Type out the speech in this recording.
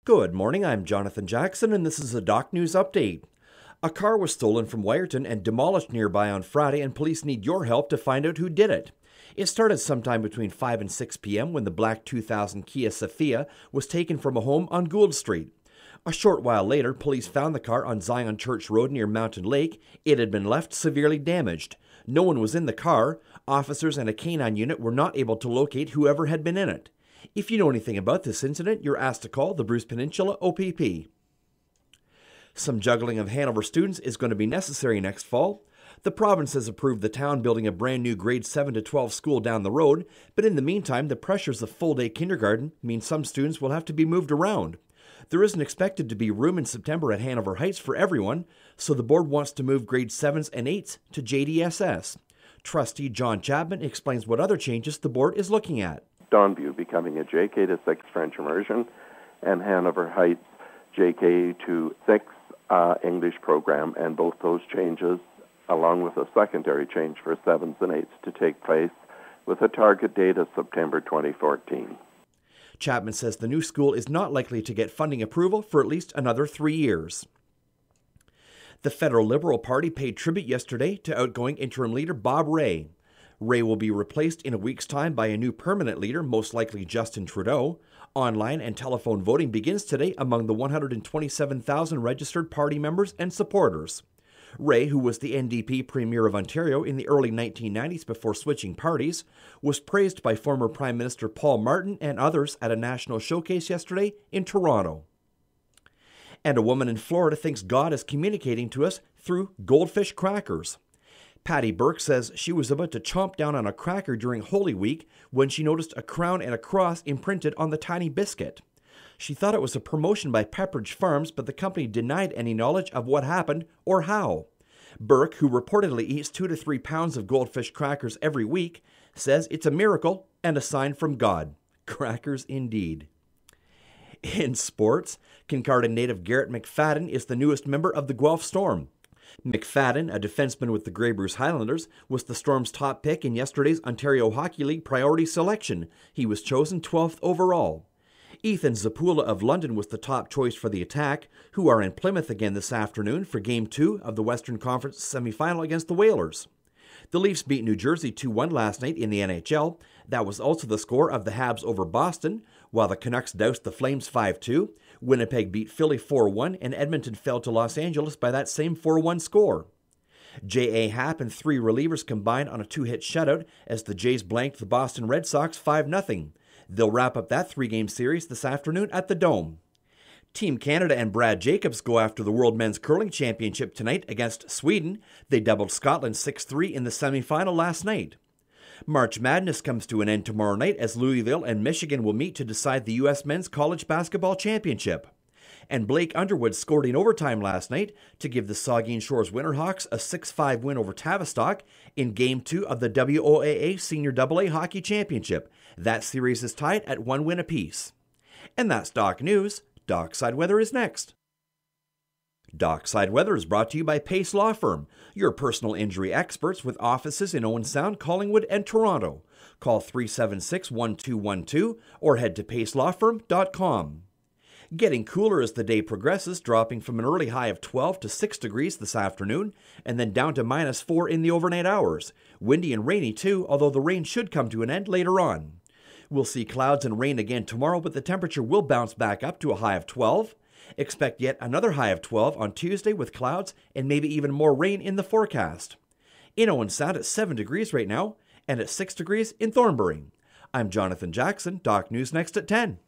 Good morning, I'm Jonathan Jackson, and this is a Doc News Update. A car was stolen from Wyerton and demolished nearby on Friday, and police need your help to find out who did it. It started sometime between 5 and 6 p.m. when the black 2000 Kia Sophia was taken from a home on Gould Street. A short while later, police found the car on Zion Church Road near Mountain Lake. It had been left severely damaged. No one was in the car. Officers and a canine unit were not able to locate whoever had been in it. If you know anything about this incident, you're asked to call the Bruce Peninsula OPP. Some juggling of Hanover students is going to be necessary next fall. The province has approved the town building a brand new grade 7 to 12 school down the road, but in the meantime, the pressures of full-day kindergarten mean some students will have to be moved around. There isn't expected to be room in September at Hanover Heights for everyone, so the board wants to move grade 7s and 8s to JDSS. Trustee John Chapman explains what other changes the board is looking at. Donview becoming a JK to 6 French immersion, and Hanover Heights JK to 6 English program, and both those changes, along with a secondary change for 7s and 8s, to take place with a target date of September 2014. Chapman says the new school is not likely to get funding approval for at least another 3 years. The Federal Liberal Party paid tribute yesterday to outgoing interim leader Bob Rae. Rae will be replaced in a week's time by a new permanent leader, most likely Justin Trudeau. Online and telephone voting begins today among the 127,000 registered party members and supporters. Rae, who was the NDP Premier of Ontario in the early 1990s before switching parties, was praised by former Prime Minister Paul Martin and others at a national showcase yesterday in Toronto. And a woman in Florida thinks God is communicating to us through goldfish crackers. Patty Burke says she was about to chomp down on a cracker during Holy Week when she noticed a crown and a cross imprinted on the tiny biscuit. She thought it was a promotion by Pepperidge Farms, but the company denied any knowledge of what happened or how. Burke, who reportedly eats 2 to 3 pounds of goldfish crackers every week, says it's a miracle and a sign from God. Crackers indeed. In sports, Kincardine native Garrett McFadden is the newest member of the Guelph Storm. McFadden, a defenseman with the Grey Bruce Highlanders, was the Storm's top pick in yesterday's Ontario Hockey League priority selection. He was chosen 12th overall. Ethan Zapula of London was the top choice for the Attack, who are in Plymouth again this afternoon for Game 2 of the Western Conference semifinal against the Whalers. The Leafs beat New Jersey 2-1 last night in the NHL. That was also the score of the Habs over Boston, while the Canucks doused the Flames 5-2. Winnipeg beat Philly 4-1, and Edmonton fell to Los Angeles by that same 4-1 score. J.A. Happ and 3 relievers combined on a 2-hit shutout as the Jays blanked the Boston Red Sox 5-0. They'll wrap up that 3-game series this afternoon at the Dome. Team Canada and Brad Jacobs go after the World Men's Curling Championship tonight against Sweden. They doubled Scotland 6-3 in the semifinal last night. March Madness comes to an end tomorrow night as Louisville and Michigan will meet to decide the U.S. Men's College Basketball Championship. And Blake Underwood scored in overtime last night to give the Saugeen Shores Winterhawks a 6-5 win over Tavistock in Game 2 of the WOAA Senior AA Hockey Championship. That series is tied at 1 win apiece. And that's Doc News. Dockside Weather is next. Dockside Weather is brought to you by Pace Law Firm, your personal injury experts with offices in Owen Sound, Collingwood, and Toronto. Call 376-1212 or head to pacelawfirm.com. Getting cooler as the day progresses, dropping from an early high of 12 to 6 degrees this afternoon, and then down to -4 in the overnight hours. Windy and rainy too, although the rain should come to an end later on. We'll see clouds and rain again tomorrow, but the temperature will bounce back up to a high of 12. Expect yet another high of 12 on Tuesday with clouds and maybe even more rain in the forecast. In Owen Sound at 7 degrees right now, and at 6 degrees in Thornbury. I'm Jonathan Jackson. Doc News next at 10.